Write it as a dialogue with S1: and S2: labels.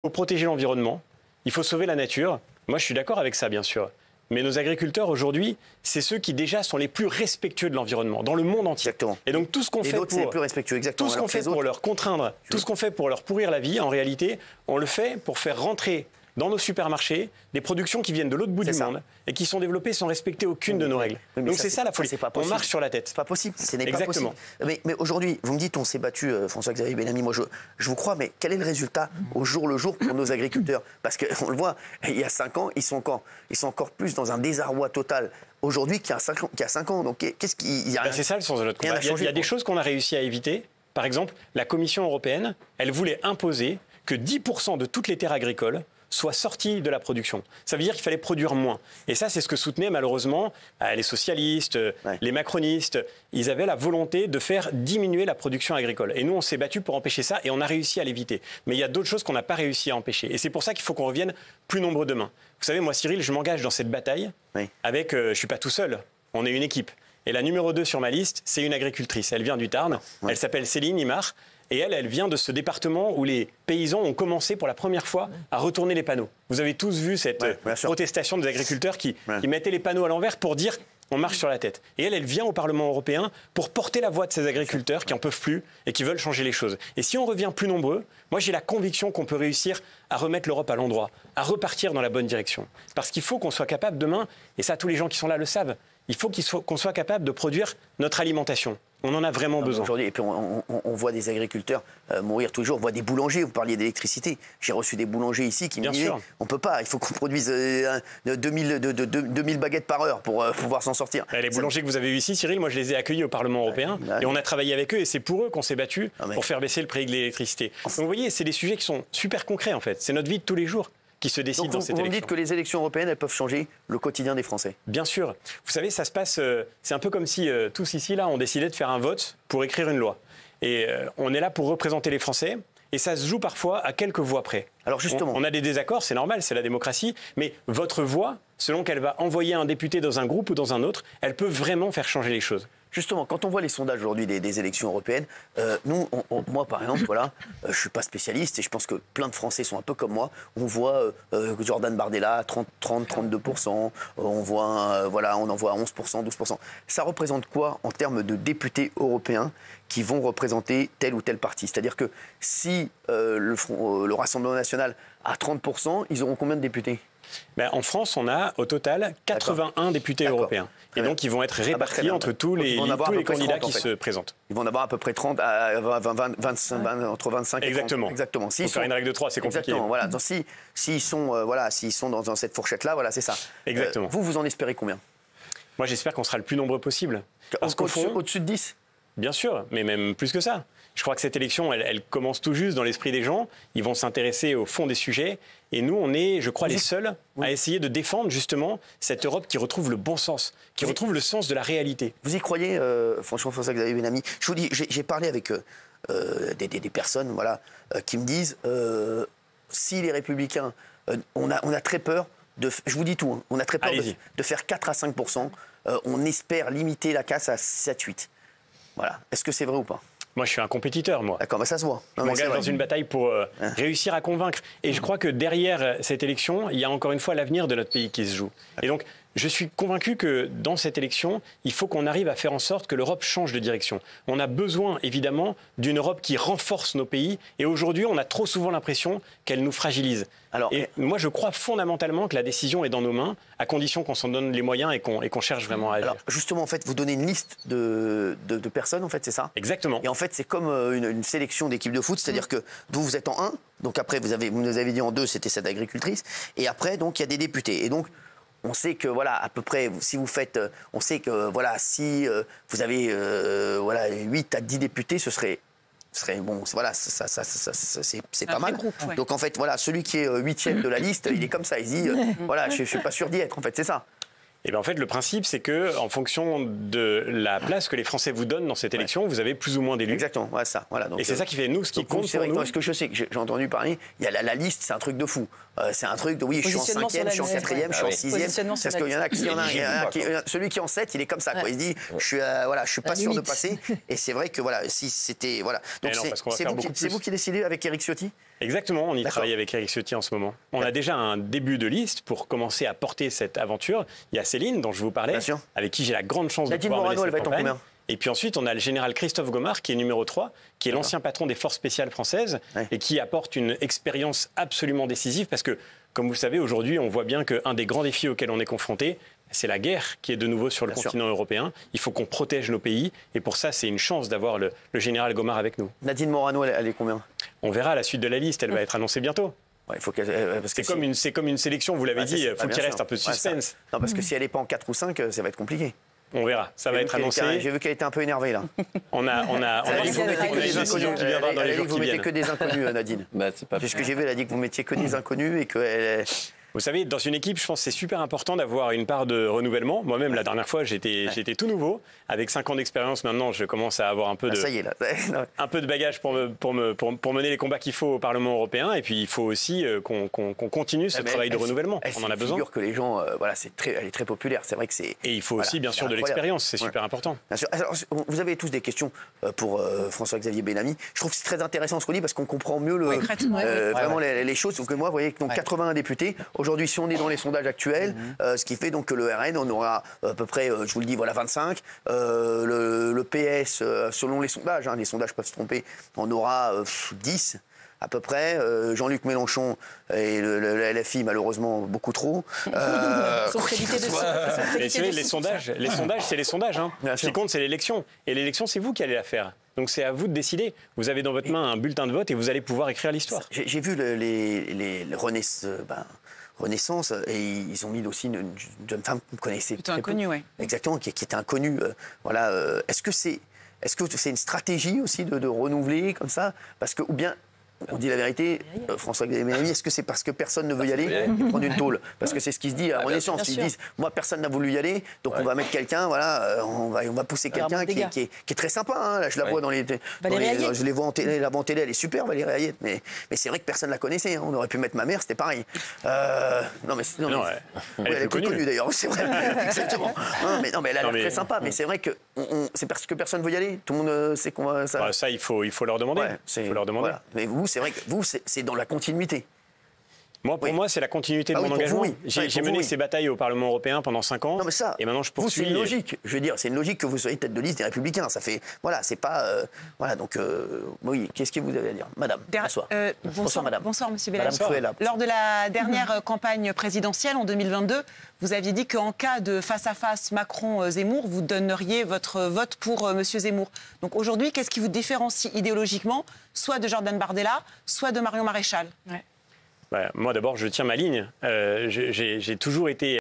S1: faut protéger l'environnement, il faut sauver la nature. Moi, je suis d'accord avec ça, bien sûr. Mais nos agriculteurs, aujourd'hui, c'est ceux qui déjà sont les plus respectueux de l'environnement, dans le monde entier.
S2: Exactement.
S1: Et donc, tout ce qu'on fait
S2: c'est les plus respectueux, exactement.
S1: Tout ce qu'on fait pour leur contraindre, tout ce qu'on fait pour leur pourrir la vie, en réalité, on le fait pour faire rentrer dans nos supermarchés des productions qui viennent de l'autre bout du monde et qui sont développées sans respecter aucune de nos règles.
S2: Oui,
S1: donc c'est ça la folie. On marche sur la tête.
S2: C'est pas possible. Ce n'est pas possible. Mais aujourd'hui, vous me dites, on s'est battu, François-Xavier Bellamy, moi je vous crois, mais quel est le résultat au jour le jour pour nos agriculteurs? Parce qu'on le voit, il y a 5 ans, ils sont encore plus dans un désarroi total aujourd'hui qu'il y a 5 ans. Donc qu'est-ce qu'il y a?
S1: C'est ça le sens de notre combat. Il y a des choses qu'on a réussi à éviter. Par exemple, la Commission européenne, elle voulait imposer que 10% de toutes les terres agricoles soient sortis de la production. Ça veut dire qu'il fallait produire moins. Et ça, c'est ce que soutenaient malheureusement les socialistes, les macronistes. Ils avaient la volonté de faire diminuer la production agricole. Et nous, on s'est battus pour empêcher ça et on a réussi à l'éviter. Mais il y a d'autres choses qu'on n'a pas réussi à empêcher. Et c'est pour ça qu'il faut qu'on revienne plus nombreux demain. Vous savez, moi, Cyril, je m'engage dans cette bataille avec... je ne suis pas tout seul. On est une équipe. Et la numéro 2 sur ma liste, c'est une agricultrice. Elle vient du Tarn. Elle s'appelle Céline Imar. Et elle vient de ce département où les paysans ont commencé pour la première fois à retourner les panneaux. Vous avez tous vu cette protestation des agriculteurs qui mettaient les panneaux à l'envers pour dire on marche sur la tête. Et elle vient au Parlement européen pour porter la voix de ces agriculteurs qui n'en peuvent plus et qui veulent changer les choses. Et si on revient plus nombreux, moi j'ai la conviction qu'on peut réussir à remettre l'Europe à l'endroit, à repartir dans la bonne direction. Parce qu'il faut qu'on soit capable demain, et ça tous les gens qui sont là le savent, il faut qu'on soit capable de produire notre alimentation. On en a vraiment besoin.
S2: Aujourd'hui, et puis on voit des agriculteurs mourir toujours. On voit des boulangers. Vous parliez d'électricité. J'ai reçu des boulangers ici qui me disaient on peut pas. Il faut qu'on produise 2000 baguettes par heure pour pouvoir s'en sortir.
S1: Les boulangers que vous avez eu ici, Cyril, moi je les ai accueillis au Parlement européen et on a travaillé avec eux et c'est pour eux qu'on s'est battu pour faire baisser le prix de l'électricité. Donc vous voyez, c'est des sujets qui sont super concrets en fait. C'est notre vie de tous les jours qui se décide dans cette élection. Vous
S2: me dites que les élections européennes, elles peuvent changer le quotidien des Français?
S1: Bien sûr. Vous savez, ça se passe... c'est un peu comme si tous ici, là, on décidait de faire un vote pour écrire une loi. Et on est là pour représenter les Français. Et ça se joue parfois à quelques voix près.
S2: Alors justement...
S1: On a des désaccords, c'est normal, c'est la démocratie. Mais votre voix, selon qu'elle va envoyer un député dans un groupe ou dans un autre, elle peut vraiment faire changer les choses.
S2: Justement, quand on voit les sondages aujourd'hui des élections européennes, moi par exemple, je suis pas spécialiste et je pense que plein de Français sont un peu comme moi. On voit Jordan Bardella 32%, on voit on en voit 11%, 12%. Ça représente quoi en termes de députés européens qui vont représenter tel ou tel parti? C'est-à-dire que si le Rassemblement national a 30%, ils auront combien de députés?
S1: En France, on a au total 81 députés européens. Et donc, ils vont être répartis entre tous les candidats qui se présentent.
S2: Ils vont en avoir à peu près 30, entre 25 et 30.
S1: Exactement. Pour faire une règle de 3, c'est compliqué.
S2: Exactement. Voilà. Donc, s'ils sont dans cette fourchette-là, c'est ça.
S1: Exactement.
S2: Vous en espérez combien?
S1: Moi, j'espère qu'on sera le plus nombreux possible.
S2: Au-dessus de 10?
S1: Bien sûr, mais même plus que ça. Je crois que cette élection, elle commence tout juste dans l'esprit des gens. Ils vont s'intéresser au fond des sujets. Et nous, on est, je crois, les seuls à essayer de défendre justement cette Europe qui retrouve le bon sens, qui retrouve le sens de la réalité.
S2: Vous y croyez, franchement, François-Xavier Bellamy? Je vous dis, j'ai parlé avec des personnes qui me disent si les Républicains, on a très peur de... Je vous dis tout, on a très peur de faire 4 à 5%. On espère limiter la casse à 7-8%. Voilà. Est-ce que c'est vrai ou pas?
S1: Moi, je suis un compétiteur, moi.
S2: D'accord, mais ça se voit.
S1: Je m'engage dans une bataille pour réussir à convaincre. Et je crois que derrière cette élection, il y a encore une fois l'avenir de notre pays qui se joue. Et donc, je suis convaincu que dans cette élection, il faut qu'on arrive à faire en sorte que l'Europe change de direction. On a besoin, évidemment, d'une Europe qui renforce nos pays. Et aujourd'hui, on a trop souvent l'impression qu'elle nous fragilise. Et moi, je crois fondamentalement que la décision est dans nos mains, à condition qu'on s'en donne les moyens et qu'on cherche vraiment à agir.
S2: Alors, justement, en fait, vous donnez une liste de personnes, en fait, c'est ça?
S1: Exactement.
S2: Et en fait, c'est comme une sélection d'équipes de foot, c'est-à-dire que vous êtes en 1, donc après, vous nous avez dit en 2, c'était cette agricultrice, et après, donc, il y a des députés. Et donc, on sait que, à peu près, si vous faites... On sait que, si vous avez 8 à 10 députés, ce serait bon, c'est pas mal. Groupe, donc en fait, celui qui est 8e de la liste, il est comme ça, il se dit, je suis pas sûr d'y être, en fait, c'est ça.
S1: Et en fait, le principe, c'est que, en fonction de la place que les Français vous donnent dans cette élection, vous avez plus ou moins d'élus.
S2: Exactement, ça. Donc,
S1: et c'est ça qui fait, nous, ce qui compte pour nous.
S2: Ce que je sais, que j'ai entendu parler, il y a la liste, c'est un truc de fou. C'est un truc de, je suis en 5e, je suis en 4e, je suis en 6e. Parce qu'il y en a celui qui est en 7, il est comme ça, quoi. Il dit, je suis pas sûr de passer. Et c'est vrai que, si c'était, donc c'est vous qui décidez avec Éric Ciotti?
S1: Exactement, on y travaille avec Éric Ciotti en ce moment. On a déjà un début de liste pour commencer à porter cette aventure. Il y a Céline, dont je vous parlais, avec qui j'ai la grande chance de pouvoir mener cette campagne. Et puis ensuite, on a le général Christophe Gomard, qui est numéro 3, qui est l'ancien patron des forces spéciales françaises et qui apporte une expérience absolument décisive parce que, comme vous le savez, aujourd'hui, on voit bien qu'un des grands défis auxquels on est confronté, c'est la guerre qui est de nouveau sur le continent européen. Il faut qu'on protège nos pays. Et pour ça, c'est une chance d'avoir le général Gomard avec nous.
S2: Nadine Morano, elle est combien?
S1: On verra à la suite de la liste. Elle va être annoncée bientôt.
S2: Ouais,
S1: c'est comme une sélection, vous l'avez dit. Il faut qu'il reste un peu de suspense.
S2: Non, parce que si elle n'est pas en 4 ou 5, ça va être compliqué.
S1: On verra, ça va être annoncé.
S2: J'ai vu qu'elle était un peu énervée là.
S1: On a dit que
S2: vous mettez que des inconnus, Nadine. C'est ce que j'ai vu, elle a dit que vous mettiez que des inconnus et que...
S1: Vous savez, dans une équipe, je pense que c'est super important d'avoir une part de renouvellement. Moi-même, la dernière fois, j'étais tout nouveau. Avec 5 ans d'expérience, maintenant, je commence à avoir un peu de bagage pour mener les combats qu'il faut au Parlement européen. Et puis, il faut aussi qu'on continue ce travail de renouvellement. On en a besoin.
S2: Que les gens, elle est très populaire. C'est vrai que c'est.
S1: Et il faut aussi, bien sûr, de l'expérience. C'est super important.
S2: Bien sûr. Alors, vous avez tous des questions pour François-Xavier Bellamy. Je trouve que c'est très intéressant ce qu'on dit parce qu'on comprend mieux vraiment les choses. Sauf que moi, vous voyez, donc 81 députés. Aujourd'hui, si on est dans les sondages actuels, ce qui fait donc que le RN, on aura à peu près, je vous le dis, voilà, 25. Le PS, selon les sondages peuvent se tromper, on aura 10 à peu près. Jean-Luc Mélenchon et le LFI, malheureusement, beaucoup trop.
S1: Les sondages, c'est les sondages. Hein. Ce qui compte, c'est l'élection. Et l'élection, c'est vous qui allez la faire. Donc c'est à vous de décider. Vous avez dans votre main un bulletin de vote et vous allez pouvoir écrire l'histoire.
S2: J'ai vu les Renaissance, et ils ont mis aussi une jeune femme que vous connaissez.
S3: Plutôt inconnue, oui.
S2: Exactement, qui était inconnue. Est-ce que c'est une stratégie aussi de renouveler comme ça? Parce que, ou bien, on dit la vérité, François-Xavier Bellamy, est-ce que c'est parce que personne ne veut y aller et prendre une tôle? Parce que c'est ce qui se dit à Renaissance. Ils disent, moi, personne n'a voulu y aller, donc on va mettre quelqu'un, on va pousser quelqu'un qui est très sympa. Hein. Là, je la vois je les vois en télé, la télé, elle est super, Valérie Ayette, mais c'est vrai que personne ne la connaissait. Hein. On aurait pu mettre ma mère, c'était pareil. Elle est plus connue d'ailleurs, c'est vrai, exactement. Mais elle a l'air très sympa, mais c'est vrai que c'est parce que personne ne veut y aller. Tout le monde sait qu'on va...
S1: Ça, il faut leur demander.
S2: Mais vous, c'est vrai que vous, c'est dans la continuité.
S1: Pour moi, c'est la continuité de mon engagement. J'ai mené ces batailles au Parlement européen pendant 5 ans.
S2: Non, mais ça,
S1: et maintenant, je poursuis.
S2: C'est une logique. Je veux dire, c'est une logique que vous soyez tête de liste des Républicains. Ça fait, c'est pas, donc, oui. Qu'est-ce que vous avez à dire, Madame?
S3: Bonsoir,
S2: Madame.
S3: Bonsoir, Monsieur Bellamy.
S2: Lors
S3: de la dernière campagne présidentielle en 2022, vous aviez dit qu'en cas de face-à-face Macron-Zemmour, vous donneriez votre vote pour Monsieur Zemmour. Donc aujourd'hui, qu'est-ce qui vous différencie idéologiquement, soit de Jordan Bardella, soit de Marion Maréchal?
S1: Moi, d'abord, je tiens ma ligne. J'ai toujours été